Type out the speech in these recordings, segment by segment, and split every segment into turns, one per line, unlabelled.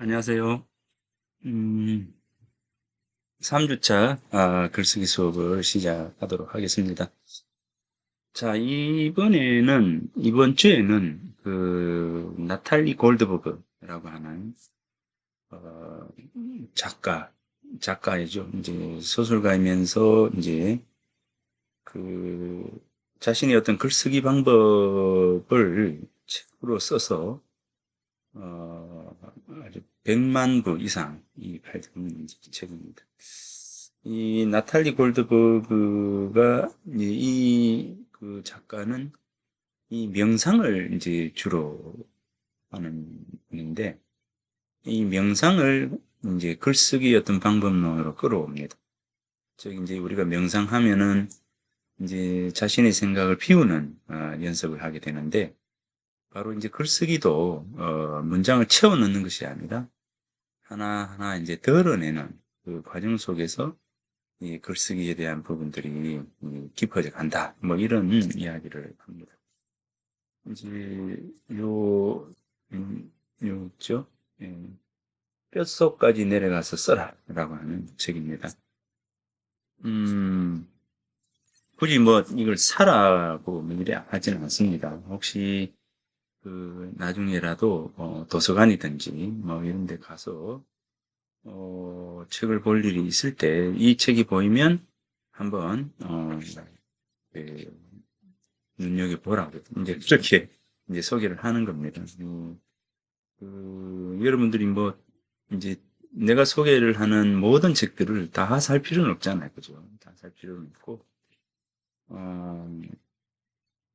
안녕하세요. 음, 3주차 글쓰기 수업을 시작하도록 하겠습니다. 자, 이번 주에는 나탈리 골드버그라고 하는, 어, 작가이죠. 이제 소설가이면서 이제 그 자신의 어떤 글쓰기 방법을 책으로 써서 어, 아주 100만 부 이상이 팔린 책입니다. 이 나탈리 골드버그가 그 작가는 이 명상을 이제 주로 하는 분인데 이 명상을 이제 글쓰기 어떤 방법론으로 끌어옵니다. 즉 이제 우리가 명상하면은 이제 자신의 생각을 비우는 연습을 하게 되는데 바로 이제 글쓰기도 문장을 채워 넣는 것이 아니라 하나하나 이제 덜어내는 그 과정 속에서 이 글쓰기에 대한 부분들이 깊어져 간다. 뭐 이런 이야기를 합니다. 이제 요, 있죠? 예, 뼛속까지 내려가서 써라라고 하는 책입니다. 음, 굳이 뭐 이걸 사라고 뭐 이래 하지는 않습니다. 혹시 나중에라도 도서관이든지 뭐 이런 데 가서 책을 볼 일이 있을 때 이 책이 보이면 한번 그 눈여겨보라고 이제 그렇게 이제 소개를 하는 겁니다. 여러분들이 뭐 이제 내가 소개를 하는 모든 책들을 다 살 필요는 없잖아요. 그죠? 다 살 필요는 없고 어,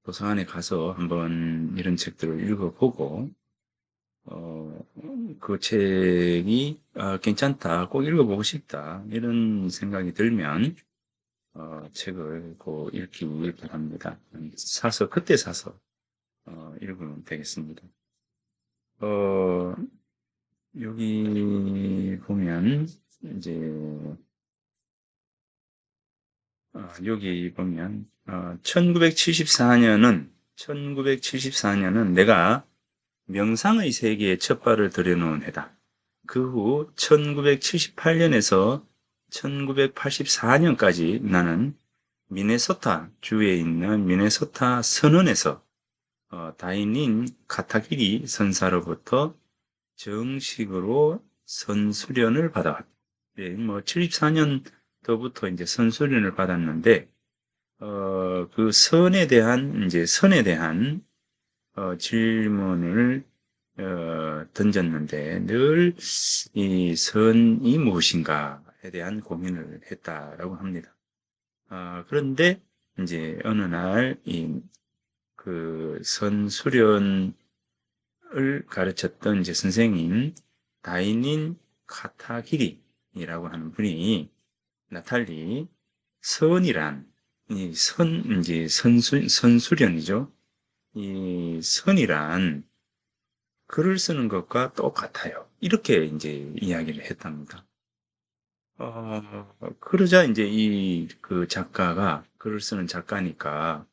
도서관에 가서 한번 이런 책들을 읽어보고 어, 그 책이 괜찮다, 꼭 읽어보고 싶다 이런 생각이 들면 책을 꼭 읽기 바랍니다. 그때 사서 읽으면 되겠습니다. 어, 여기 보면 이제 여기 보면 1974년은 내가 명상의 세계에 첫 발을 들여놓은 해다. 그 후 1978년에서 1984년까지 나는 미네소타 주에 있는 미네소타 선원에서 다인인 카타기리 선사로부터 정식으로 선수련을 받아왔다. 예, 뭐 74년도부터 이제 선수련을 받았는데 그 선에 대한 질문을 던졌는데 늘 이 선이 무엇인가에 대한 고민을 했다라고 합니다. 그런데 이제 어느 날 그 선수련을 가르쳤던 이제 선생님 다인인 카타기리라고 하는 분이 나탈리 선이란 이제 선수련이죠. 이 선이란 글을 쓰는 것과 똑같아요. 이렇게 이제 이야기를 했답니다. 그러자 이제 그 작가가 글을 쓰는 작가니까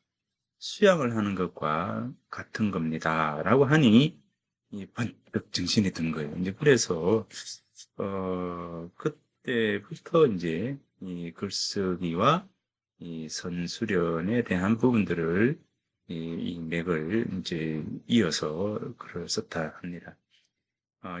수양을 하는 것과 같은 겁니다. 라고 하니 번뜩 정신이 든 거예요. 이제 그래서 그때부터 이제 이 글쓰기와 이 선수련에 대한 부분들을 이 맥을 이제 이어서 글을 썼다 합니다.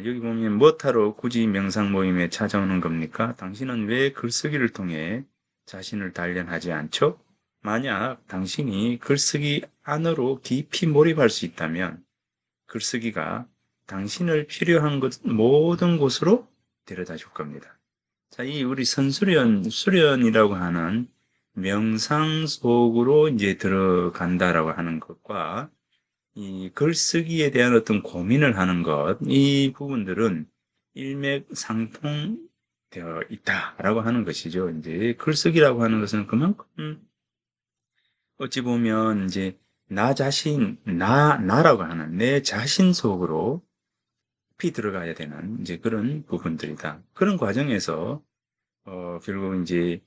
여기 보면 뭐하러 굳이 명상 모임에 찾아오는 겁니까? 당신은 왜 글쓰기를 통해 자신을 단련하지 않죠? 만약 당신이 글쓰기 안으로 깊이 몰입할 수 있다면 글쓰기가 당신을 필요한 모든 곳으로 데려다 줄 겁니다. 자, 이 우리 수련이라고 하는 명상 속으로 이제 들어간다라고 하는 것과 이 글쓰기에 대한 어떤 고민을 하는 것, 이 부분들은 일맥상통되어 있다라고 하는 것이죠. 이제 글쓰기라고 하는 것은 그만큼 어찌 보면 이제 나라고 하는 내 자신 속으로 깊이 들어가야 되는 이제 그런 부분들이다. 그런 과정에서 결국 이제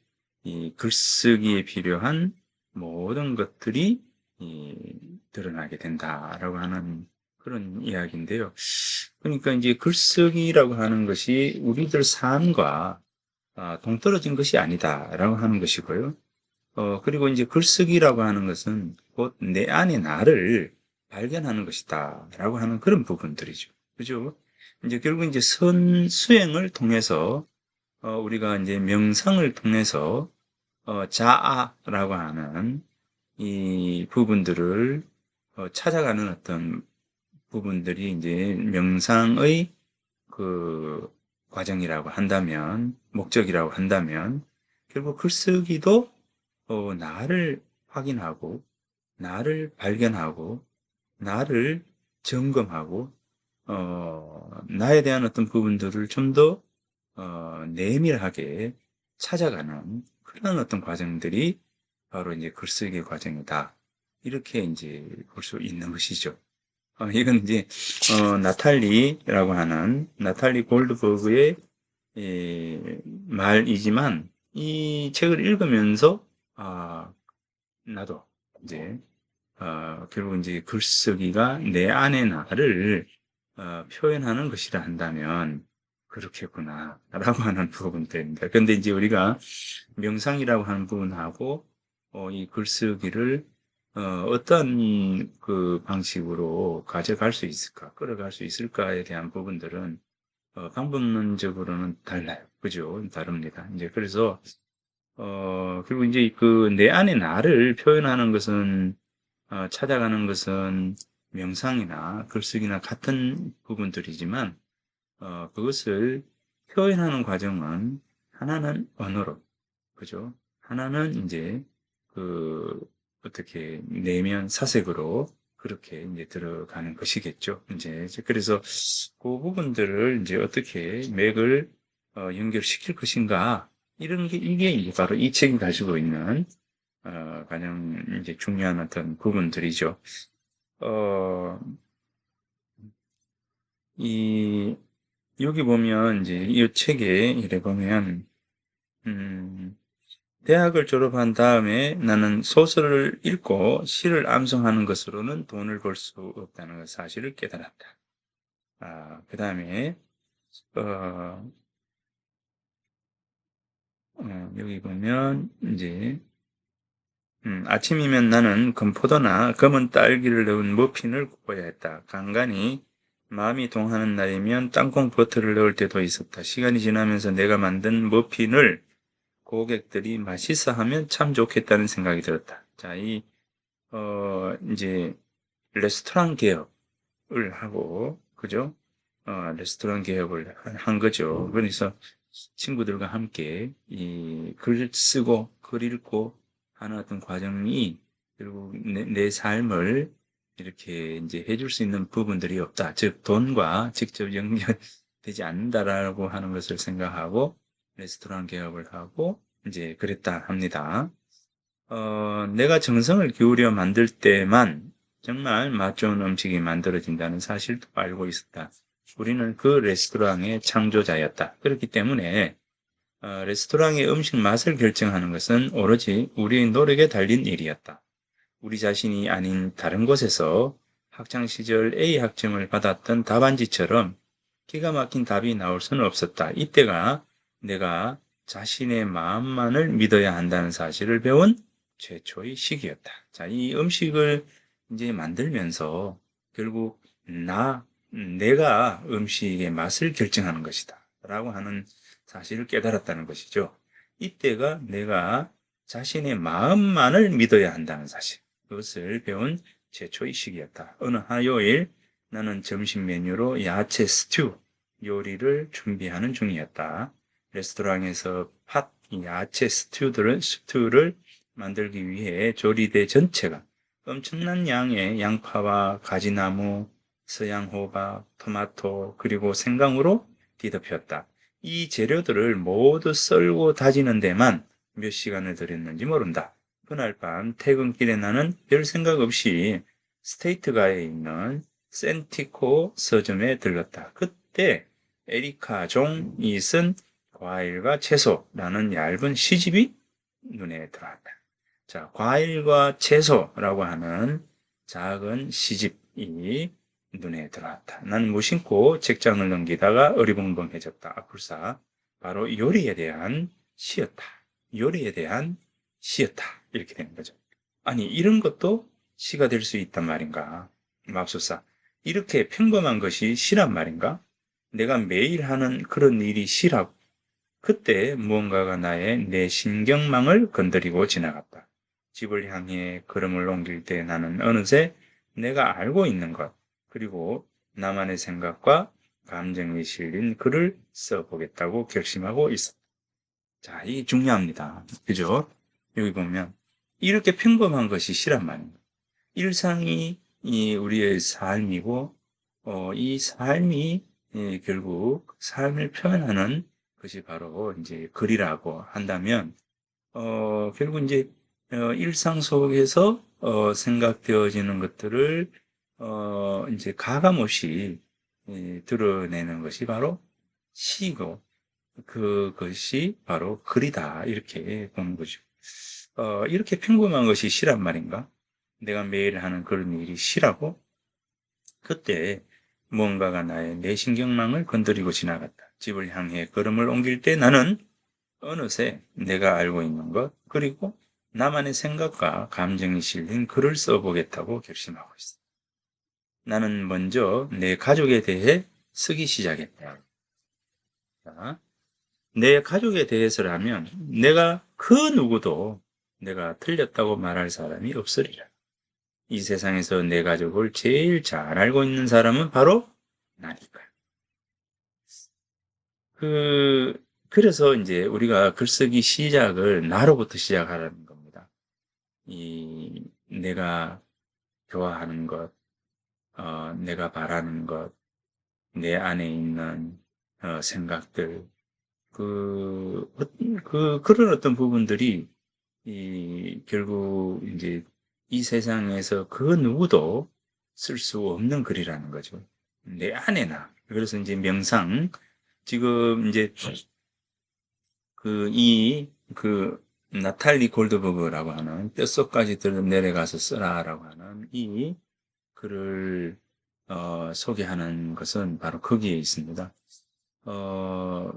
이 글쓰기에 필요한 모든 것들이 드러나게 된다라고 하는 그런 이야기인데요. 그러니까 이제 글쓰기라고 하는 것이 우리들 삶과 동떨어진 것이 아니다라고 하는 것이고요. 그리고 이제 글쓰기라고 하는 것은 곧 내 안의 나를 발견하는 것이다라고 하는 그런 부분들이죠. 그죠? 이제 결국 이제 수행을 통해서 우리가 이제 명상을 통해서 자아라고 하는 이 부분들을 찾아가는 어떤 부분들이 이제 명상의 그 과정이라고 한다면, 목적이라고 한다면, 결국 글쓰기도 나를 확인하고, 나를 발견하고, 나를 점검하고, 나에 대한 어떤 부분들을 좀 더 내밀하게 찾아가는 그런 어떤 과정들이 바로 이제 글쓰기 과정이다. 이렇게 이제 볼 수 있는 것이죠. 이건 이제 나탈리라고 하는 나탈리 골드버그의 말이지만 이 책을 읽으면서 나도 이제 결국 이제 글쓰기가 내 안의 나를 표현하는 것이라 한다면 그렇겠구나라고 하는 부분들입니다. 그런데 이제 우리가 명상이라고 하는 부분하고 이 글쓰기를 어떤 그 방식으로 가져갈 수 있을까, 끌어갈 수 있을까에 대한 부분들은 방법론적으로는 달라요. 그죠? 다릅니다. 이제 그래서 그리고 이제 그 내 안의 나를 표현하는 것은 찾아가는 것은 명상이나 글쓰기나 같은 부분들이지만 그것을 표현하는 과정은 하나는 언어로, 그죠? 하나는 이제 그 어떻게 내면 사색으로 그렇게 이제 들어가는 것이겠죠. 이제 그래서 그 부분들을 이제 어떻게 맥을 연결시킬 것인가 이런 게 이게 이제 바로 이 책이 가지고 있는 가장 이제 중요한 어떤 부분들이죠. 어, 이 여기 보면 이제 이 책에 이래 보면 음, 대학을 졸업한 다음에 나는 소설을 읽고 시를 암송하는 것으로는 돈을 벌 수 없다는 사실을 깨달았다. 그 다음에 어, 여기 보면 이제 아침이면 나는 건포도나 검은 딸기를 넣은 머핀을 구워야 했다. 간간히 마음이 동하는 날이면 땅콩 버터를 넣을 때도 있었다. 시간이 지나면서 내가 만든 머핀을 고객들이 맛있어 하면 참 좋겠다는 생각이 들었다. 자, 이제 레스토랑 개혁을 하고, 그죠? 레스토랑 개혁을 한 거죠. 그래서 친구들과 함께 이 글 쓰고 글 읽고 하는 어떤 과정이 결국 내 삶을 이렇게 이제 해줄 수 있는 부분들이 없다. 즉 돈과 직접 연결되지 않는다라고 하는 것을 생각하고 레스토랑 개업을 하고 이제 그랬다 합니다. 내가 정성을 기울여 만들 때만 정말 맛 좋은 음식이 만들어진다는 사실도 알고 있었다. 우리는 그 레스토랑의 창조자였다. 그렇기 때문에 레스토랑의 음식 맛을 결정하는 것은 오로지 우리의 노력에 달린 일이었다. 우리 자신이 아닌 다른 곳에서 학창시절 A 학점을 받았던 답안지처럼 기가 막힌 답이 나올 수는 없었다. 이때가 내가 자신의 마음만을 믿어야 한다는 사실을 배운 최초의 시기였다. 자, 이 음식을 이제 만들면서 결국 내가 음식의 맛을 결정하는 것이다. 라고 하는 사실을 깨달았다는 것이죠. 이때가 내가 자신의 마음만을 믿어야 한다는 사실. 그것을 배운 최초의 시기였다. 어느 화요일 나는 점심 메뉴로 야채 스튜 요리를 준비하는 중이었다. 레스토랑에서 야채 스튜를 만들기 위해 조리대 전체가 엄청난 양의 양파와 가지나무, 서양호박, 토마토, 그리고 생강으로 뒤덮였다. 이 재료들을 모두 썰고 다지는 데만 몇 시간을 들였는지 모른다. 그날 밤 퇴근길에 나는 별 생각 없이 스테이트가에 있는 센티코 서점에 들렀다. 그때 에리카 종이 쓴 과일과 채소라는 얇은 시집이 눈에 들어왔다. 자, 과일과 채소라고 하는 작은 시집이 눈에 들어왔다. 나는 무심코 책장을 넘기다가 어리벙벙해졌다. 악불사. 바로 요리에 대한 시였다. 요리에 대한 시였다. 이렇게 되는 거죠. 아니, 이런 것도 시가 될 수 있단 말인가? 맙소사. 이렇게 평범한 것이 시란 말인가? 내가 매일 하는 그런 일이 시라고. 그때 무언가가 나의 내 신경망을 건드리고 지나갔다. 집을 향해 걸음을 옮길 때 나는 어느새 내가 알고 있는 것, 그리고 나만의 생각과 감정이 실린 글을 써보겠다고 결심하고 있었다. 자, 이게 중요합니다. 그죠? 여기 보면 이렇게 평범한 것이 시란 말입니다. 일상이 우리의 삶이고, 이 삶이 결국 삶을 표현하는 것이 바로 이제 글이라고 한다면, 결국 이제 일상 속에서 생각되어지는 것들을 이제 가감없이 드러내는 것이 바로 시고, 그것이 바로 글이다 이렇게 보는 거죠. 이렇게 평범한 것이 시란 말인가? 내가 매일 하는 그런 일이 시라고? 그때 무언가가 나의 내신경망을 건드리고 지나갔다. 집을 향해 걸음을 옮길 때 나는 어느새 내가 알고 있는 것, 그리고 나만의 생각과 감정이 실린 글을 써보겠다고 결심하고 있어. 나는 먼저 내 가족에 대해 쓰기 시작했다. 자, 내 가족에 대해서라면 내가 그 누구도 내가 틀렸다고 말할 사람이 없으리라. 이 세상에서 내 가족을 제일 잘 알고 있는 사람은 바로 나니까. 그래서 이제 우리가 글쓰기 시작을 나로부터 시작하라는 겁니다. 내가 좋아하는 것, 내가 바라는 것, 내 안에 있는 생각들, 그런 어떤 부분들이 결국 이제 이 세상에서 그 누구도 쓸 수 없는 글이라는 거죠. 내 안에나. 그래서 이제 명상, 지금 이제 나탈리 골드버그라고 하는 뼛속까지 내려가서 쓰라라고 하는 이 글을 소개하는 것은 바로 거기에 있습니다. 어,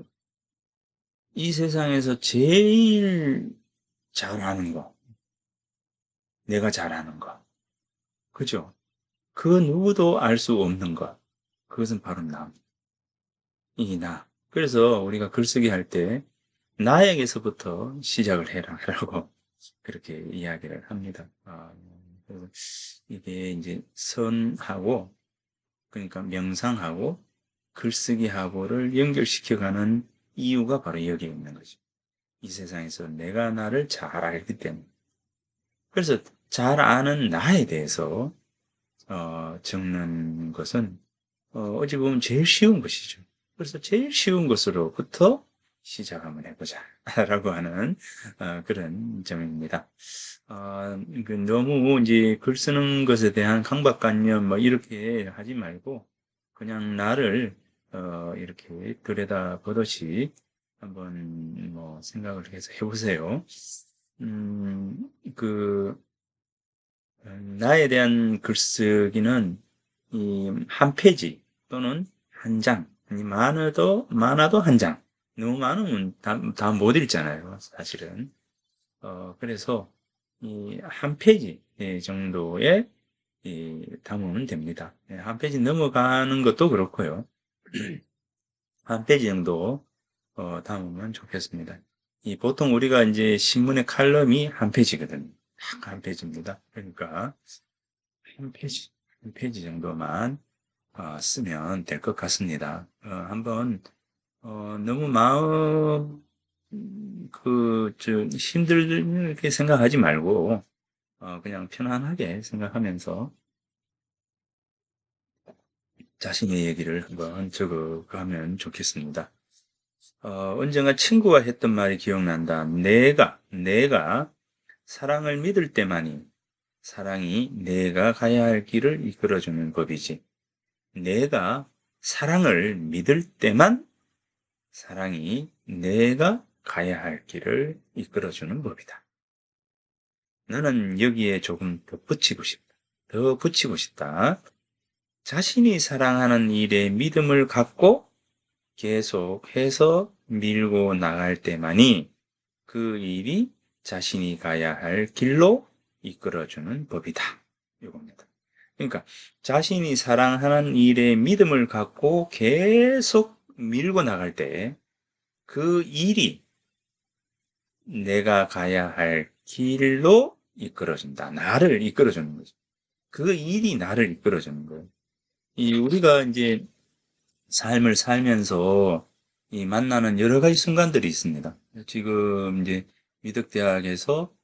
이 세상에서 제일 잘하는 거, 내가 잘하는 거, 그죠? 그 누구도 알 수 없는 것, 그것은 바로 나. 그래서 우리가 글쓰기 할 때 나에게서부터 시작을 해라라고 그렇게 이야기를 합니다. 그래서 이게 이제 선하고, 그러니까 명상하고 글쓰기하고를 연결시켜가는 이유가 바로 여기에 있는 거죠. 이 세상에서 내가 나를 잘 알기 때문에. 그래서 잘 아는 나에 대해서 적는 것은 어찌 보면 제일 쉬운 것이죠. 그래서 제일 쉬운 것으로부터 시작 한번 해보자 라고 하는 그런 점입니다. 너무 이제 글 쓰는 것에 대한 강박관념 뭐 이렇게 하지 말고 그냥 나를 이렇게 들여다보듯이 한번 뭐 생각을 해서 해보세요. 음, 그 나에 대한 글쓰기는 이 한 페이지 또는 한 장, 아니 많아도 한 장. 너무 많으면 다 못 읽잖아요, 사실은. 그래서 이 한 페이지 정도에 담으면 됩니다. 한 페이지 넘어가는 것도 그렇고요. 한 페이지 정도 담으면 좋겠습니다. 보통 우리가 이제 신문의 칼럼이 한 페이지거든요. 딱 한 페이지입니다. 그러니까 한 페이지, 한 페이지 정도만 쓰면 될 것 같습니다. 한번 너무 마음 힘들게 생각하지 말고 그냥 편안하게 생각하면서 자신의 얘기를 한번 적어가면 좋겠습니다. 언젠가 친구가 했던 말이 기억난다. 내가 사랑을 믿을 때만이 사랑이 내가 가야 할 길을 이끌어주는 법이지. 내가 사랑을 믿을 때만 사랑이 내가 가야 할 길을 이끌어주는 법이다. 나는 여기에 조금 더 붙이고 싶다. 더 붙이고 싶다. 자신이 사랑하는 일에 믿음을 갖고 계속해서 밀고 나갈 때만이 그 일이 자신이 가야 할 길로 이끌어주는 법이다. 이겁니다. 그러니까 자신이 사랑하는 일에 믿음을 갖고 계속 밀고 나갈 때 그 일이 내가 가야 할 길로 이끌어준다. 나를 이끌어주는 거죠. 그 일이 나를 이끌어주는 거예요. 우리가 이제 삶을 살면서 만나는 여러 가지 순간들이 있습니다. 지금 이제 미덕대학에서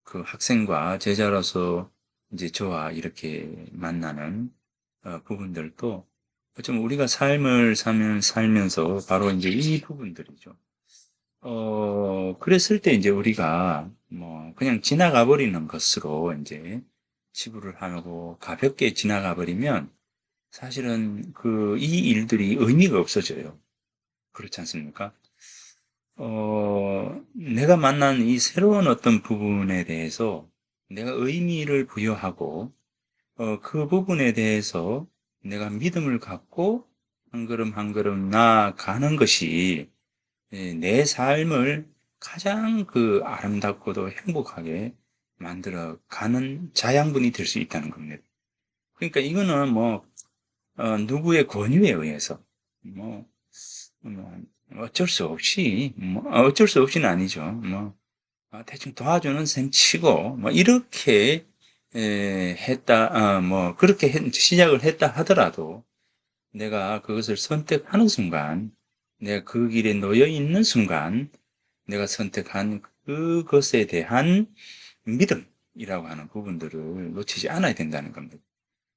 그 학생과 제자로서 이제 저와 이렇게 만나는 부분들도 좀 우리가 삶을 살면서 바로 이제 이 부분들이죠. 그랬을 때 이제 우리가 뭐 그냥 지나가 버리는 것으로 이제 치부를 하고 가볍게 지나가 버리면 사실은 이 일들이 의미가 없어져요. 그렇지 않습니까? 내가 만난 이 새로운 어떤 부분에 대해서 내가 의미를 부여하고, 그 부분에 대해서 내가 믿음을 갖고 한 걸음 한 걸음 나아가는 것이 내 삶을 가장 아름답고도 행복하게 만들어가는 자양분이 될 수 있다는 겁니다. 그러니까 이거는 뭐, 누구의 권유에 의해서, 뭐, 뭐, 어쩔 수 없이, 어쩔 수 없이는 아니죠. 대충 도와주는 셈 치고, 이렇게, 그렇게 시작을 했다 하더라도, 내가 그것을 선택하는 순간, 내가 그 길에 놓여 있는 순간, 내가 선택한 그것에 대한 믿음이라고 하는 부분들을 놓치지 않아야 된다는 겁니다.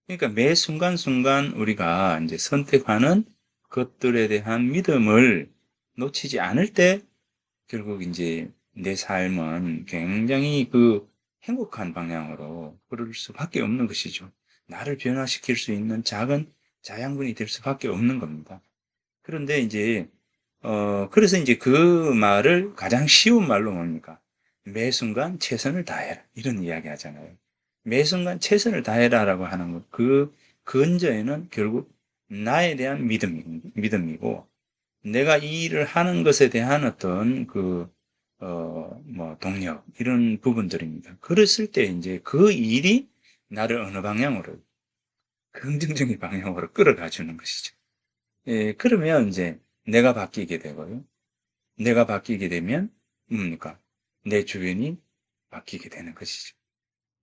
그러니까 매 순간순간 우리가 이제 선택하는 것들에 대한 믿음을 놓치지 않을 때 결국 이제 내 삶은 굉장히 행복한 방향으로 흐를 수밖에 없는 것이죠. 나를 변화시킬 수 있는 작은 자양분이 될 수밖에 없는 겁니다. 그런데 이제 그래서 이제 그 말을 가장 쉬운 말로 뭡니까? 매 순간 최선을 다해라. 이런 이야기 하잖아요. 매 순간 최선을 다해라라고 하는 것. 그 근저에는 결국 나에 대한 믿음이고, 내가 이 일을 하는 것에 대한 어떤 동력, 이런 부분들입니다. 그랬을 때 이제 그 일이 나를 어느 방향으로, 긍정적인 방향으로 끌어가 주는 것이죠. 예, 그러면 이제 내가 바뀌게 되고요. 내가 바뀌게 되면 뭡니까? 내 주변이 바뀌게 되는 것이죠.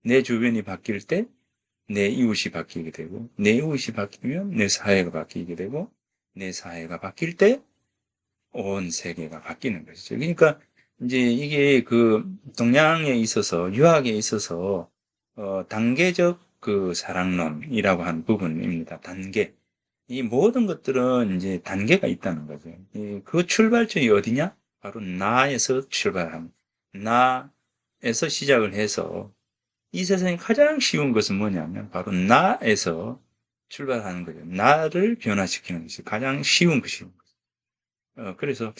내 주변이 바뀔 때 내 이웃이 바뀌게 되고, 내 이웃이 바뀌면 내 사회가 바뀌게 되고, 내 사회가 바뀔 때 온 세계가 바뀌는 것이죠. 그러니까 이제 이게 동양에 있어서, 유학에 있어서 단계적 사랑론이라고 하는 부분입니다. 단계. 이 모든 것들은 이제 단계가 있다는 거죠. 그 출발점이 어디냐? 바로 나에서 출발합니다. 나에서 시작을 해서 이 세상에 가장 쉬운 것은 뭐냐면 바로 나에서 출발하는 거죠. 나를 변화시키는 것이 가장 쉬운 것이고. 그래서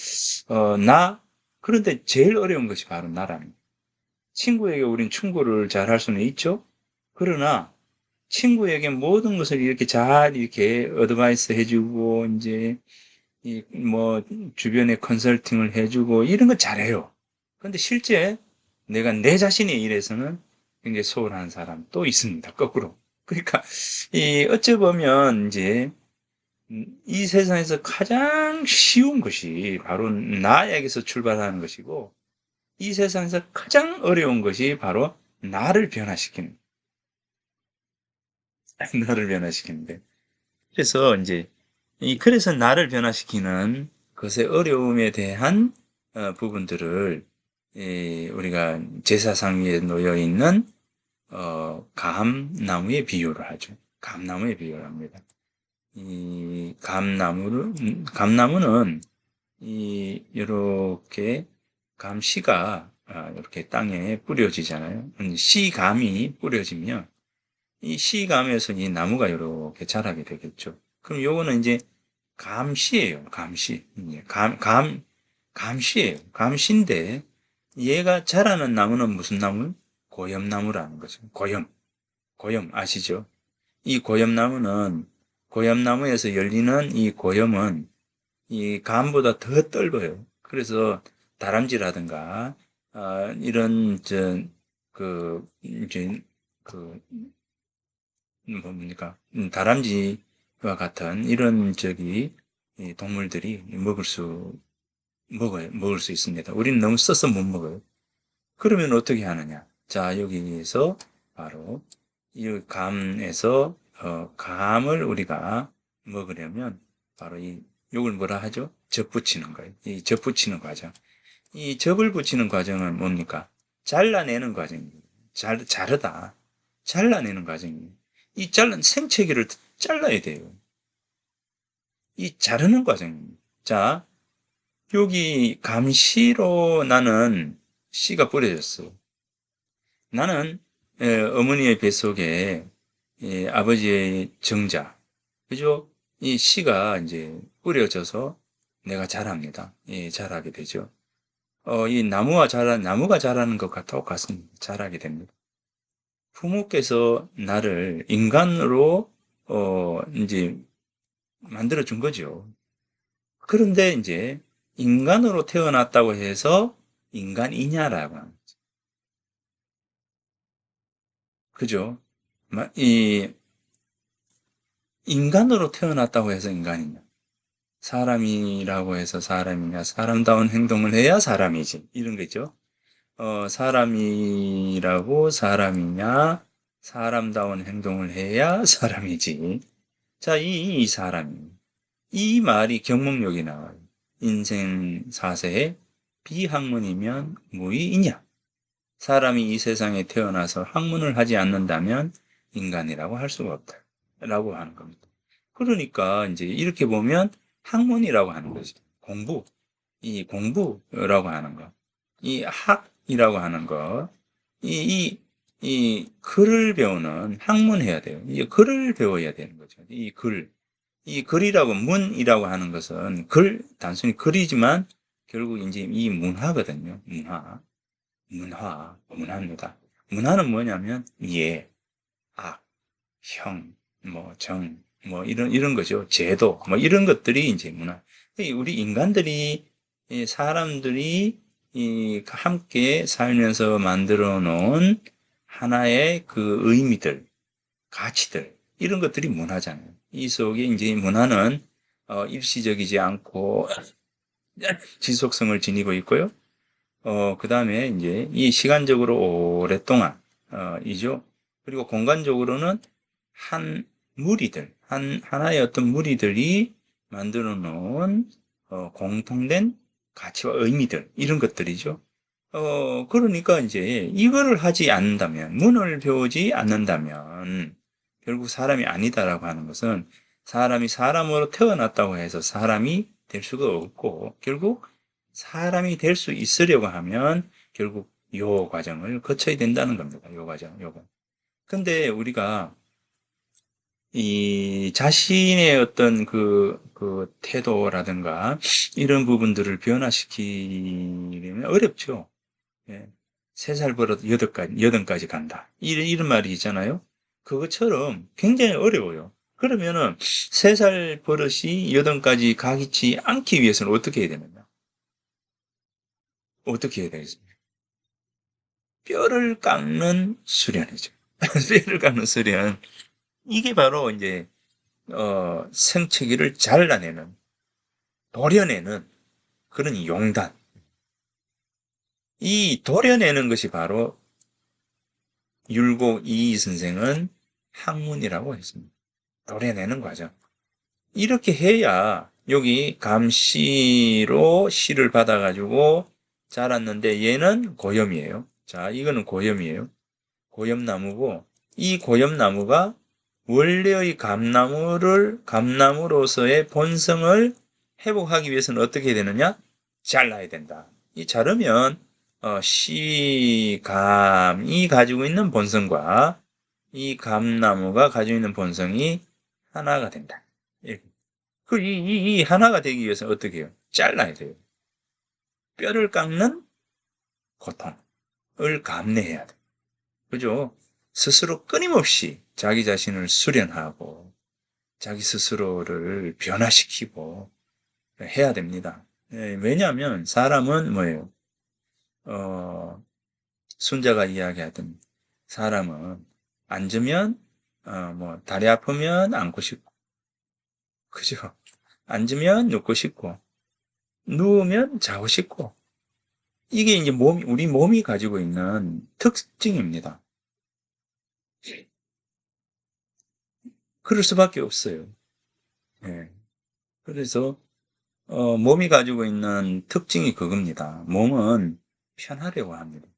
그런데 제일 어려운 것이 바로 나라는 거예요. 친구에게 우린 충고를 잘 할 수는 있죠. 그러나 친구에게 모든 것을 이렇게 잘 이렇게 어드바이스 해주고 이제 주변에 컨설팅을 해주고 이런 거 잘해요. 그런데 실제 내가 내 자신의 일에서는 굉장히 소홀한 사람 또 있습니다. 거꾸로. 그러니까 어찌 보면 이제 이 세상에서 가장 쉬운 것이 바로 나에게서 출발하는 것이고, 이 세상에서 가장 어려운 것이 바로 나를 변화시키는, 나를 변화시키는데. 그래서 이제, 그래서 나를 변화시키는 것의 어려움에 대한 부분들을 우리가 제사상 위에 놓여 있는 감나무에 비유를 하죠. 감나무에 비유를 합니다. 이 감나무는 이렇게 감씨가 이렇게 땅에 뿌려지잖아요. 씨감이 뿌려지면 이 씨감에서 이 나무가 이렇게 자라게 되겠죠. 그럼 요거는 이제 감씨예요. 감씨. 감씨예요. 감씨인데 얘가 자라는 나무는 무슨 나무? 고염나무라는 거죠. 고염. 고염 아시죠? 이 고염나무는 고염나무에서 열리는 이 고염은 이 감보다 더 떫어요. 그래서 다람쥐라든가 이런 이제 그 뭡니까 다람쥐와 같은 이런 이 동물들이 먹을 수 있습니다. 우리는 너무 써서 못 먹어요. 그러면 어떻게 하느냐? 자, 여기에서 바로 이 감에서 감을 우리가 먹으려면 바로 요걸 뭐라 하죠? 접 붙이는 거예요. 이 접 붙이는 과정. 이 접을 붙이는 과정은 뭡니까? 잘라내는 과정이에요. 자르다. 잘라내는 과정이에요. 이 잘른 생채기를 잘라야 돼요. 이 자르는 과정입니다. 자, 여기 감시로 나는 씨가 뿌려졌어. 나는 어머니의 뱃속에 아버지의 정자, 그죠? 이 씨가 이제 뿌려져서 내가 자랍니다. 예, 자라게 되죠. 이 나무가 자라는 것과 똑같습니다. 자라게 됩니다. 부모께서 나를 인간으로 이제 만들어 준 거죠. 그런데 이제 인간으로 태어났다고 해서 인간이냐라고 하는 거죠. 그죠? 이 인간으로 태어났다고 해서 인간이냐? 사람이라고 해서 사람이냐? 사람다운 행동을 해야 사람이지. 이런 거죠. 사람이라고 사람이냐? 사람다운 행동을 해야 사람이지. 자, 이 사람이. 이 말이 경목역에 나와요. 인생 사세에 비학문이면 무의이냐? 사람이 이 세상에 태어나서 학문을 하지 않는다면 인간이라고 할 수가 없다. 라고 하는 겁니다. 그러니까 이제 이렇게 보면 학문이라고 하는 거죠. 이 공부라고 하는 거. 이 학이라고 하는 거. 이 글을 배우는 학문해야 돼요. 이 글을 배워야 되는 거죠. 이 글. 이 글이라고 문이라고 하는 것은 단순히 글이지만 결국 이제 이 문화거든요. 문화입니다. 문화는 뭐냐면 악, 형, 이런 거죠. 제도, 이런 것들이 이제 문화. 우리 인간들이, 사람들이 함께 살면서 만들어 놓은 하나의 그 의미들, 가치들, 이런 것들이 문화잖아요. 이 속에 이제 문화는 일시적이지 않고 지속성을 지니고 있고요. 그 다음에 이제 이 시간적으로 오랫동안, 이죠. 그리고 공간적으로는 하나의 어떤 무리들이 만들어 놓은, 공통된 가치와 의미들, 이런 것들이죠. 그러니까 이제 이거를 하지 않는다면, 문을 배우지 않는다면, 결국 사람이 아니다라고 하는 것은 사람이 사람으로 태어났다고 해서 사람이 될 수가 없고, 결국 사람이 될 수 있으려고 하면 결국 요 과정을 거쳐야 된다는 겁니다. 요 과정, 요거. 근데 우리가 이 자신의 어떤 그 태도라든가 이런 부분들을 변화시키려면 어렵죠. 예. 3살 벌어도 8까지 간다. 이런 말이 있잖아요. 그것처럼 굉장히 어려워요. 그러면은 3살 버릇이 8까지 가지 않기 위해서는 어떻게 해야 되느냐? 어떻게 해야 되겠습니까? 뼈를 깎는 수련이죠. 뼈를 깎는 수련. 이게 바로 이제 생채기를 잘라내는, 도려내는 그런 용단. 이 도려내는 것이 바로 율곡 이이 선생은 학문이라고 했습니다. 도려내는 과정. 이렇게 해야 여기 감시로 씨를 받아가지고 자랐는데 얘는 고염이에요. 자, 이거는 고염이에요. 고염나무고 이 고염나무가 원래의 감나무로서의 본성을 회복하기 위해서는 어떻게 되느냐? 잘라야 된다. 이 자르면 감이 가지고 있는 본성과 이 감나무가 가지고 있는 본성이 하나가 된다. 이렇게. 이 하나가 되기 위해서 어떻게 해요? 잘라야 돼요. 뼈를 깎는 고통을 감내해야 돼. 그죠? 스스로 끊임없이 자기 자신을 수련하고 자기 스스로를 변화시키고 해야 됩니다. 예, 왜냐하면 사람은 뭐예요? 어, 순자가 이야기하던 사람은 앉으면 뭐 다리 아프면 앉고 싶고, 그죠? 앉으면 눕고 싶고, 누우면 자고 싶고, 이게 이제 우리 몸이 가지고 있는 특징입니다. 그럴 수밖에 없어요. 예. 그래서 몸이 가지고 있는 특징이 그겁니다. 몸은 편하려고 합니다.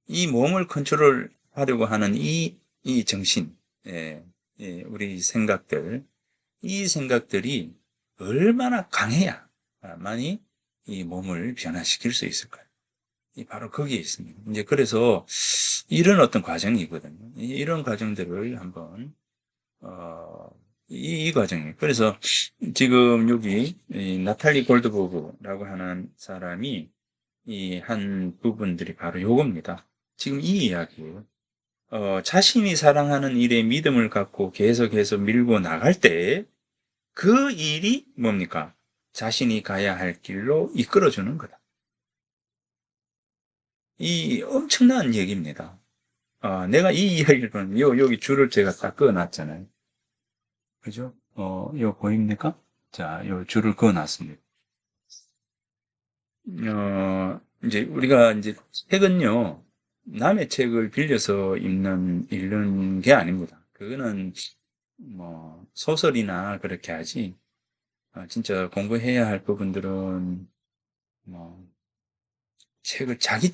이 몸을 컨트롤하려고 하는 이 정신, 예, 예, 우리 생각들, 이 생각들이 얼마나 강해야 많이 이 몸을 변화시킬 수 있을까요? 바로 거기에 있습니다. 이제 그래서 이런 어떤 과정이거든요. 이런 과정들을 한번 어, 이 과정이에요. 그래서 지금 여기 이 나탈리 골드버그라고 하는 사람이 이 한 부분들이 바로 요겁니다. 지금 이 이야기예요. 자신이 사랑하는 일에 믿음을 갖고 계속해서 밀고 나갈 때 그 일이 뭡니까? 자신이 가야 할 길로 이끌어주는 거다. 이 엄청난 얘기입니다. 내가 이 이야기를 보면 여기 줄을 제가 딱 그어놨잖아요. 그죠? 이거 보입니까? 자, 요 줄을 그어놨습니다. 이제 우리가 이제 책은요, 남의 책을 빌려서 읽는 게 아닙니다. 그거는 뭐 소설이나 그렇게 하지. 진짜 공부해야 할 부분들은 뭐 자기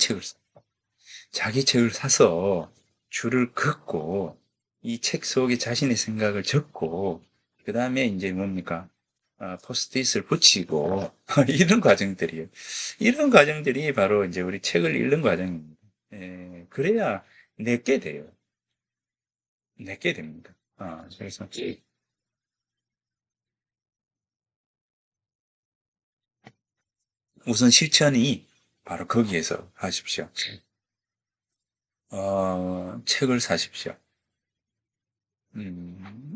책을 사서 줄을 긋고 이 책 속에 자신의 생각을 적고 그 다음에 이제 뭡니까? 포스트잇을 붙이고 이런 과정들이에요. 이런 과정들이 바로 이제 우리 책을 읽는 과정입니다. 예, 그래야 내게 돼요. 내게 됩니다. 그래서 우선 실천이 바로 거기에서 하십시오. 책을 사십시오.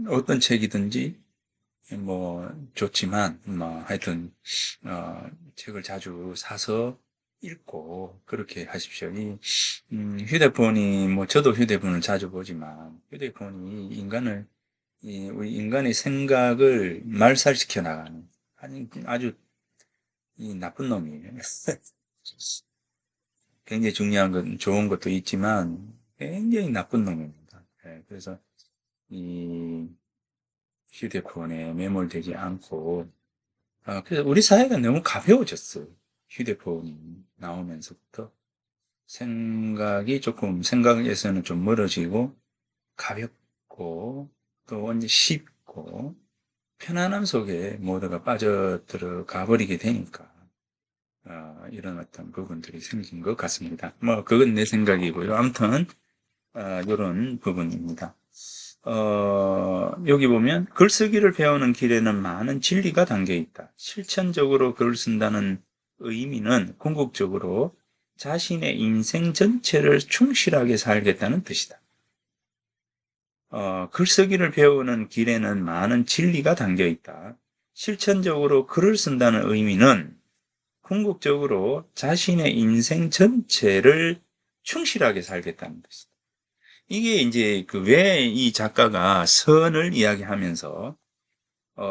어떤 책이든지 뭐 좋지만 뭐 하여튼 책을 자주 사서 읽고 그렇게 하십시오. 휴대폰이 뭐 저도 휴대폰을 자주 보지만 휴대폰이 우리 인간의 생각을 말살시켜 나가는 아주 이 나쁜 놈이에요. 굉장히 중요한 건 좋은 것도 있지만 굉장히 나쁜 놈입니다. 예, 그래서 이 휴대폰에 매몰되지 않고 그래서 우리 사회가 너무 가벼워졌어요. 휴대폰 나오면서부터 생각에서는 좀 멀어지고 가볍고 또 완전 쉽고 편안함 속에 모두가 빠져들어가 버리게 되니까 이런 어떤 부분들이 생긴 것 같습니다. 뭐 그건 내 생각이고요. 아무튼 이런 부분입니다. 여기 보면 글쓰기를 배우는 길에는 많은 진리가 담겨 있다. 실천적으로 글을 쓴다는 의미는 궁극적으로 자신의 인생 전체를 충실하게 살겠다는 뜻이다. 글쓰기를 배우는 길에는 많은 진리가 담겨 있다. 실천적으로 글을 쓴다는 의미는 궁극적으로 자신의 인생 전체를 충실하게 살겠다는 뜻이다. 이게 이제 그 왜 이 작가가 선을 이야기하면서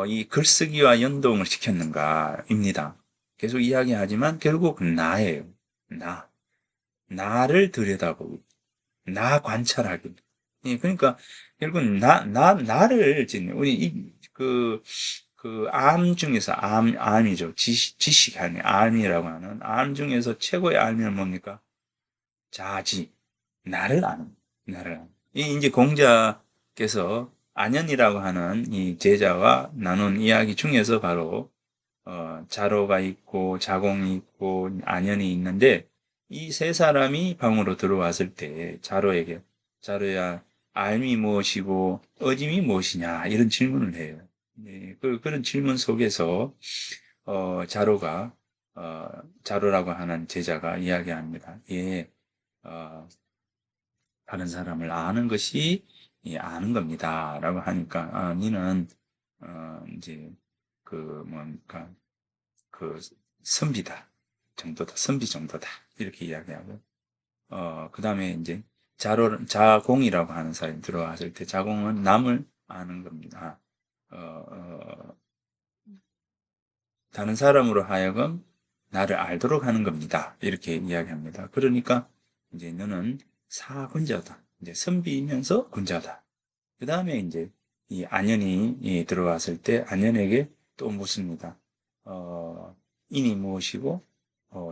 이 글쓰기와 연동을 시켰는가입니다. 계속 이야기하지만 결국 나예요. 나. 나를 들여다보고, 나 관찰하기. 예, 그러니까 결국 나를 우리 암 중에서 암이죠. 지식 아니 암이라고 하는 암 중에서 최고의 암이 뭡니까? 자지. 나를 아는, 나를 아는. 이 이제 공자께서 안현이라고 하는 이 제자와 나눈 이야기 중에서 바로 자로가 있고 자공이 있고 안현이 있는데 이 세 사람이 방으로 들어왔을 때 자로야 알미 무엇이고 어짐이 무엇이냐 이런 질문을 해요. 네, 그런 질문 속에서 자로가 자로라고 하는 제자가 이야기합니다. 예, 어, 다른 사람을 아는 것이 아는 겁니다. 라고 하니까, 니는, 이제, 뭔가, 그, 선비다. 정도다. 선비 정도다. 이렇게 이야기하고, 그 다음에 이제, 자공이라고 하는 사람이 들어왔을 때, 자공은 남을 아는 겁니다. 다른 사람으로 하여금 나를 알도록 하는 겁니다. 이렇게 이야기합니다. 그러니까 이제 너는 사군자다. 이제 선비이면서 군자다. 그 다음에 이제 이 안연이 들어왔을 때 안연에게 또 묻습니다. 인이 무엇이고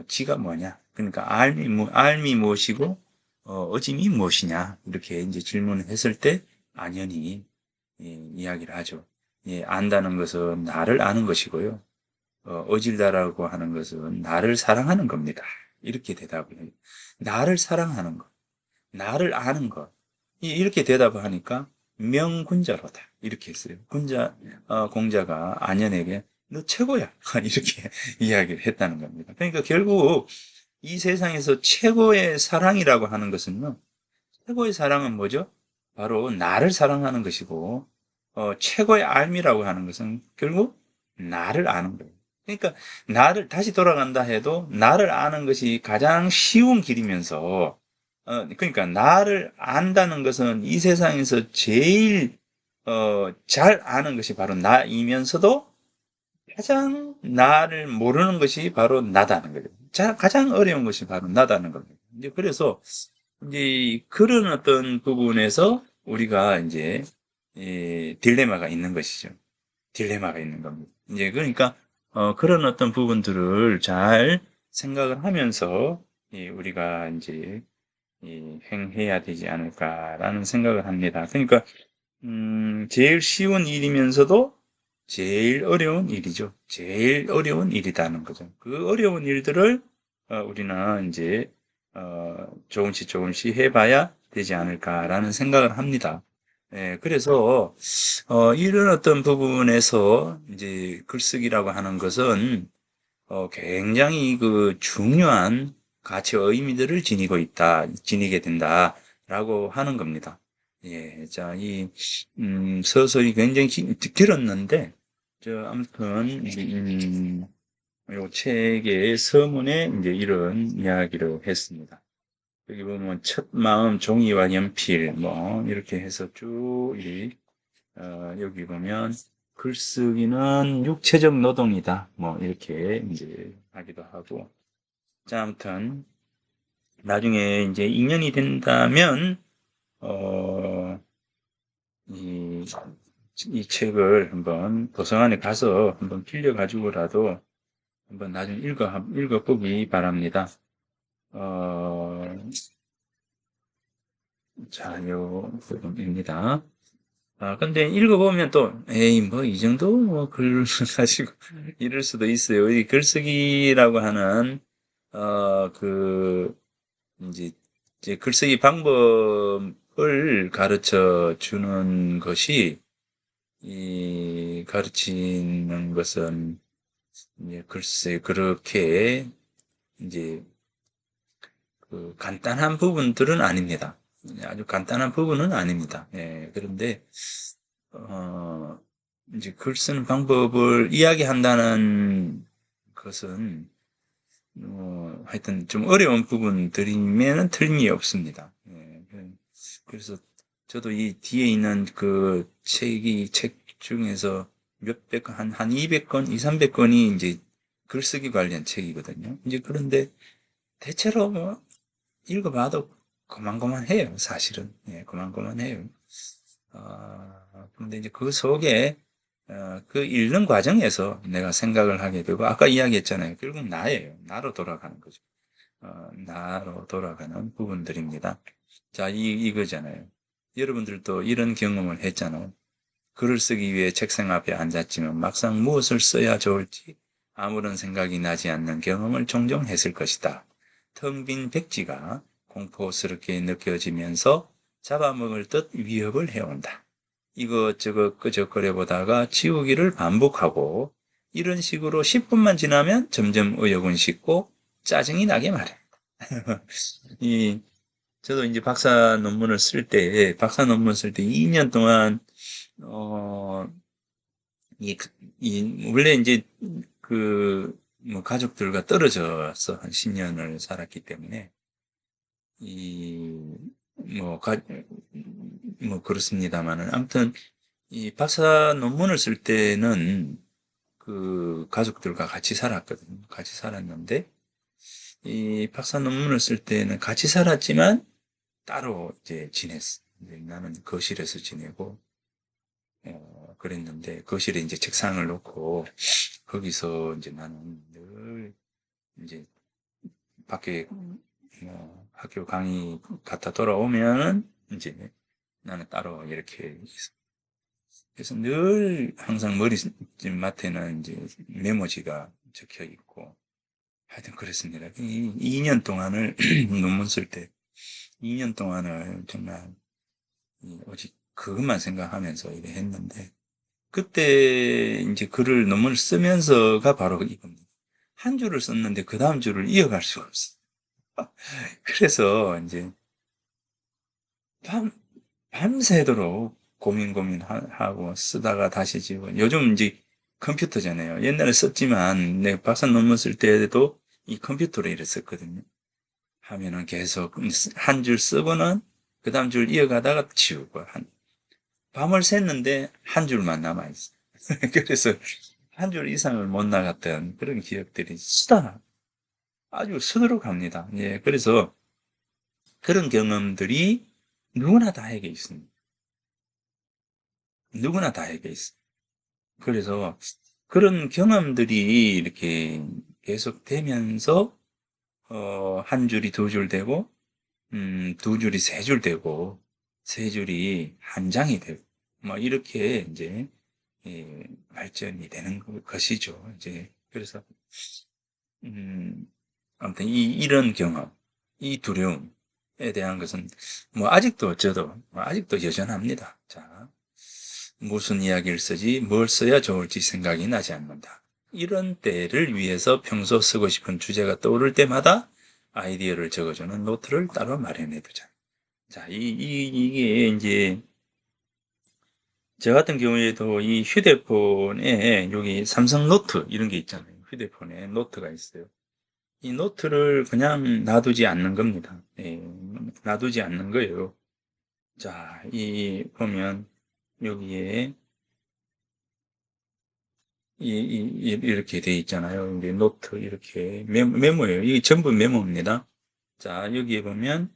지가 뭐냐? 그러니까 알미 무엇이고 어짐이 무엇이냐? 이렇게 이제 질문을 했을 때 안연이 이야기를 하죠. 안다는 것은 나를 아는 것이고요. 어질다라고 하는 것은 나를 사랑하는 겁니다. 이렇게 대답을 해요. 나를 사랑하는 것, 나를 아는 것. 이렇게 대답을 하니까 명군자로다. 이렇게 했어요. 공자가 안연에게 너 최고야. 이렇게 이야기를 했다는 겁니다. 그러니까 결국 이 세상에서 최고의 사랑이라고 하는 것은요. 최고의 사랑은 뭐죠? 바로 나를 사랑하는 것이고, 최고의 알미라고 하는 것은 결국 나를 아는 거예요. 그러니까 나를 다시 돌아간다 해도 나를 아는 것이 가장 쉬운 길이면서, 그러니까 나를 안다는 것은 이 세상에서 제일 잘 아는 것이 바로 나이면서도 가장 나를 모르는 것이 바로 나다는 거죠. 가장 어려운 것이 바로 나다는 겁니다. 이제 그래서 이제 그런 어떤 부분에서 우리가 이제 딜레마가 있는 것이죠. 딜레마가 있는 겁니다. 이제 그러니까 그런 어떤 부분들을 잘 생각을 하면서 우리가 이제 행해야 되지 않을까라는 생각을 합니다. 그러니까 제일 쉬운 일이면서도 제일 어려운 일이죠. 제일 어려운 일이라는 거죠. 그 어려운 일들을 우리는 이제 조금씩 조금씩 해봐야 되지 않을까라는 생각을 합니다. 그래서 이런 어떤 부분에서 이제 글쓰기라고 하는 것은 굉장히 그 중요한 가치와 의미들을 지니게 된다라고 하는 겁니다. 자, 서서히 굉장히 길었는데, 아무튼, 요 책의 서문에 이제 이런 이야기를 했습니다. 여기 보면 첫 마음 종이와 연필 뭐 이렇게 해서 쭉 여기 보면 글쓰기는 육체적 노동이다 뭐 이렇게 이제 하기도 하고 자 아무튼 나중에 이제 2년이 된다면 어, 이, 이 책을 한번 도서관에 가서 한번 빌려 가지고라도 한번 나중에 읽어보기 바랍니다. 자, 요 부분입니다. 근데 읽어보면 또, 에이, 뭐, 이 정도, 뭐, 글 가지고, 이럴 수도 있어요. 이 글쓰기라고 하는, 이제, 글쓰기 방법을 가르쳐 주는 것이, 가르치는 것은, 글쎄, 그렇게, 이제, 간단한 부분들은 아닙니다. 아주 간단한 부분은 아닙니다. 그런데, 어, 이제 글 쓰는 방법을 이야기한다는 것은, 하여튼 좀 어려운 부분들이면 틀림이 없습니다. 그래서 저도 이 뒤에 있는 그 책 중에서 몇백 건, 한 200건, 2, 300건이 이제 글쓰기 관련 책이거든요. 이제 그런데 대체로 뭐 읽어봐도 고만고만해요, 사실은. 고만고만해요. 근데 이제 그 속에, 그 읽는 과정에서 내가 생각을 하게 되고, 아까 이야기했잖아요. 결국 나예요. 나로 돌아가는 거죠. 나로 돌아가는 부분들입니다. 자, 이거잖아요. 여러분들도 이런 경험을 했잖아요. 글을 쓰기 위해 책상 앞에 앉았지만 막상 무엇을 써야 좋을지 아무런 생각이 나지 않는 경험을 종종 했을 것이다. 텅 빈 백지가 공포스럽게 느껴지면서 잡아먹을 듯 위협을 해온다. 이것저것 끄적거려 보다가 지우기를 반복하고 이런 식으로 10분만 지나면 점점 의욕은 식고 짜증이 나게 마련이다. 이 저도 이제 박사 논문을 쓸 때, 2년 동안, 어, 이, 원래 이제 뭐 가족들과 떨어져서 한 10년을 살았기 때문에, 이, 뭐, 뭐 그렇습니다만은, 아무튼, 이 박사 논문을 쓸 때는 그 가족들과 같이 살았거든요. 같이 살았는데, 이 박사 논문을 쓸 때는 같이 살았지만 따로 이제 지냈어. 이제 나는 거실에서 지내고, 그랬는데, 거실에 이제 책상을 놓고, 거기서 이제 나는 늘 이제 밖에 학교 강의 갔다 돌아오면은 이제 나는 따로 이렇게 있어. 그래서 늘 항상 머리맡에는 이제 메모지가 적혀 있고, 하여튼 그랬습니다. 이 2년 동안을 논문 쓸 때 2년 동안을 정말 오직 그것만 생각하면서 일을 했는데 그때 이제 글을 논문을 쓰면서가 바로 이겁니다. 한 줄을 썼는데 그 다음 줄을 이어갈 수가 없어. 그래서 이제 밤 밤새도록 고민하고 쓰다가 다시 지고 요즘 이제 컴퓨터잖아요. 옛날에 썼지만 내 박사 논문 쓸 때에도 이 컴퓨터로 일을 썼거든요. 하면은 계속 한 줄 쓰고는 그 다음 줄 이어가다가 지우고 밤을 샜는데 한 줄만 남아있어. 그래서 한 줄 이상을 못 나갔던 그런 기억들이 쓰다 아주 수두룩합니다. 예, 그래서 그런 경험들이 누구나 다에게 있습니다. 누구나 다에게 있어. 그래서 그런 경험들이 이렇게 계속 되면서 한 줄이 두 줄 되고 두 줄이 세 줄 되고, 세 줄이 한 장이 되고, 뭐, 이렇게 이제, 발전이 되는 것이죠. 이제, 그래서, 음, 아무튼 이런 경험, 이 두려움에 대한 것은, 뭐, 아직도 저도, 뭐 아직도 여전합니다. 자, 무슨 이야기를 쓰지, 뭘 써야 좋을지 생각이 나지 않는다. 이런 때를 위해서 평소 쓰고 싶은 주제가 떠오를 때마다 아이디어를 적어주는 노트를 따로 마련해 두자. 자, 이게 이제 저 같은 경우에도 이 휴대폰에 여기 삼성 노트 이런 게 있잖아요. 휴대폰에 노트가 있어요. 이 노트를 그냥 놔두지 않는 겁니다. 예, 놔두지 않는 거예요. 자, 보면 여기에 이렇게 돼 있잖아요. 이게 노트 이렇게 메모예요. 이게 전부 메모입니다. 자, 여기에 보면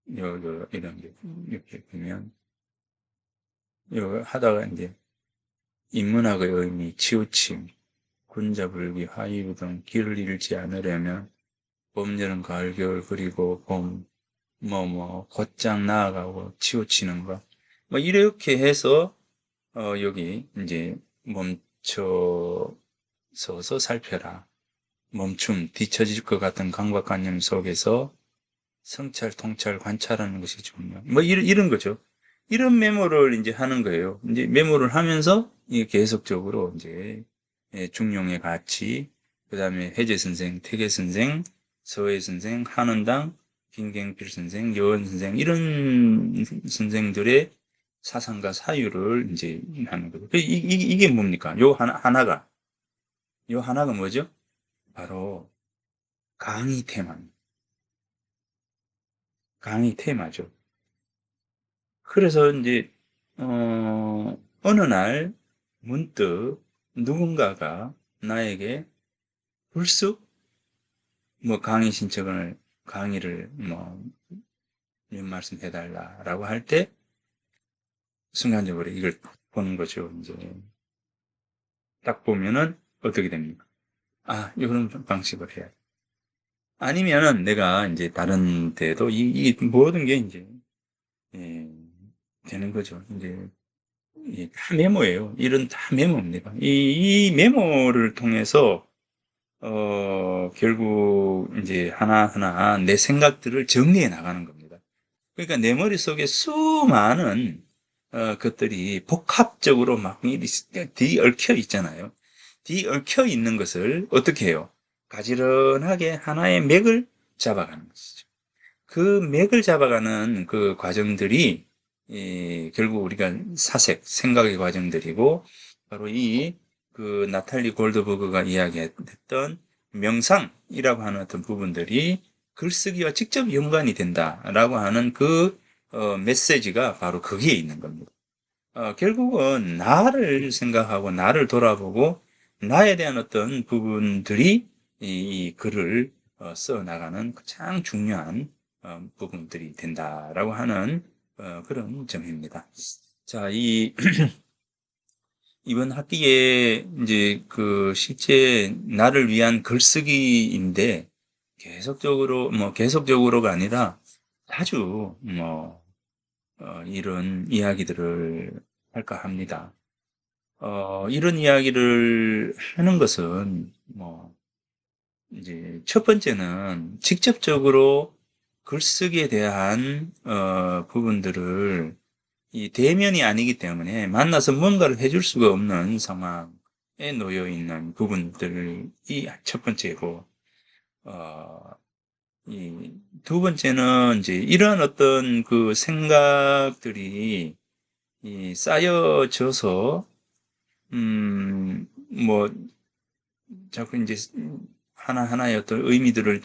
이런 게 이렇게 보면 요 하다가 이제 인문학의 의미, 치우침, 군자불기, 화이루 등 길을 잃지 않으려면 봄, 여름, 가을, 겨울 그리고 봄, 곧장 나아가고 치우치는 거. 뭐 이렇게 해서 여기 이제 멈춰 서서 살펴라. 멈춤, 뒤처질 것 같은 강박관념 속에서 성찰, 통찰, 관찰하는 것이 중요. 뭐 이런 거죠. 이런 메모를 이제 하는 거예요. 이제 메모를 하면서 이게 계속적으로 이제 중용의 가치, 그 다음에 해제 선생, 태계 선생, 서해 선생, 한원당, 김경필 선생, 여원 선생 이런 선생들의 사상과 사유를 이제 하는 거죠. 이게 뭡니까? 요 하나가 뭐죠? 바로 강의 테마입니다. 강의 테마죠. 그래서 이제 어느 날 문득 누군가가 나에게 불쑥 뭐 강의를 뭐 몇 말씀 해달라라고 할 때 순간적으로 이걸 보는 거죠. 이제 딱 보면은 어떻게 됩니까? 아, 이런 방식으로 해야 돼. 아니면은 내가 이제 다른 데도 이 모든 게 이제 예, 되는 거죠. 이제 다 메모예요. 이런 다 메모입니다. 이 메모를 통해서 결국 이제 하나하나 내 생각들을 정리해 나가는 겁니다. 그러니까 내 머릿속에 수많은 것들이 복합적으로 막 뒤얽혀 있잖아요. 뒤얽혀 있는 것을 어떻게 해요? 가지런하게 하나의 맥을 잡아가는 것이죠. 그 맥을 잡아가는 그 과정들이 결국 우리가 사색, 생각의 과정들이고 바로 이 그 나탈리 골드버그가 이야기했던 명상이라고 하는 어떤 부분들이 글쓰기와 직접 연관이 된다라고 하는 그 메시지가 바로 거기에 있는 겁니다. 결국은 나를 생각하고 나를 돌아보고 나에 대한 어떤 부분들이 이 글을 써 나가는 가장 중요한 부분들이 된다라고 하는 그런 점입니다. 자, 이번 학기에 이제 그 실제 나를 위한 글쓰기인데 계속적으로가 아니라 자주 이런 이야기들을 할까 합니다. 이런 이야기를 하는 것은 이제 첫 번째는 직접적으로 글쓰기에 대한 부분들을 이 대면이 아니기 때문에 만나서 뭔가를 해줄 수가 없는 상황에 놓여 있는 부분들이 첫 번째고, 어, 이 두 번째는 이제 이러한 어떤 그 생각들이 쌓여져서 뭐 자꾸 이제 하나하나의 어떤 의미들을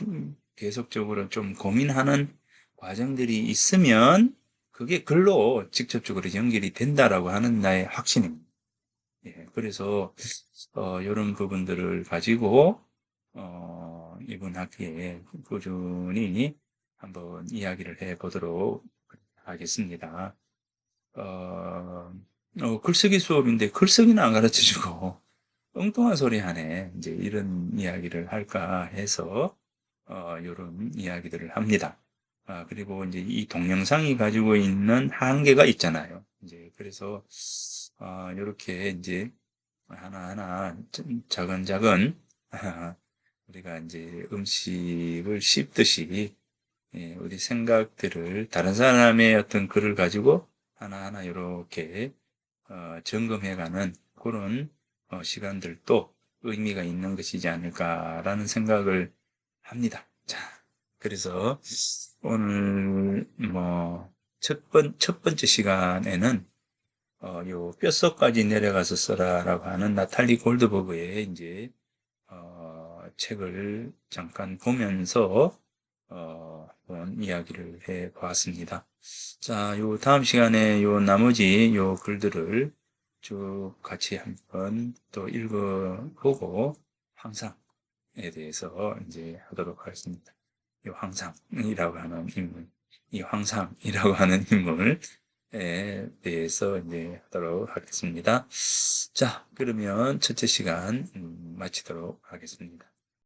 계속적으로 좀 고민하는 과정들이 있으면 그게 글로 직접적으로 연결이 된다라고 하는 나의 확신입니다. 예, 그래서 이런 부분들을 가지고 이번 학기에 꾸준히 한번 이야기를 해 보도록 하겠습니다. 어, 글쓰기 수업인데 글쓰기는 안 가르쳐 주고 엉뚱한 소리 하네. 이제 이런 이야기를 할까 해서 요런 이야기들을 합니다. 그리고 이제 이 동영상이 가지고 있는 한계가 있잖아요. 이제 그래서 요렇게 이제 하나하나 작은 우리가 이제 음식을 씹듯이 우리 생각들을 다른 사람의 어떤 글을 가지고 하나하나 이렇게 점검해가는 그런 시간들도 의미가 있는 것이지 않을까라는 생각을 합니다. 자, 그래서 오늘 첫 번째 시간에는 요 뼛속까지 내려가서 써라라고 하는 나탈리 골드버그의 이제 책을 잠깐 보면서 한번 이야기를 해 보았습니다. 자, 요 다음 시간에 요 나머지 요 글들을 쭉 같이 한번 또 읽어보고 황상에 대해서 이제 하도록 하겠습니다. 이 황상이라고 하는 인물, 이 황상이라고 하는 인물에 대해서 이제 하도록 하겠습니다. 자, 그러면 첫째 시간 마치도록 하겠습니다.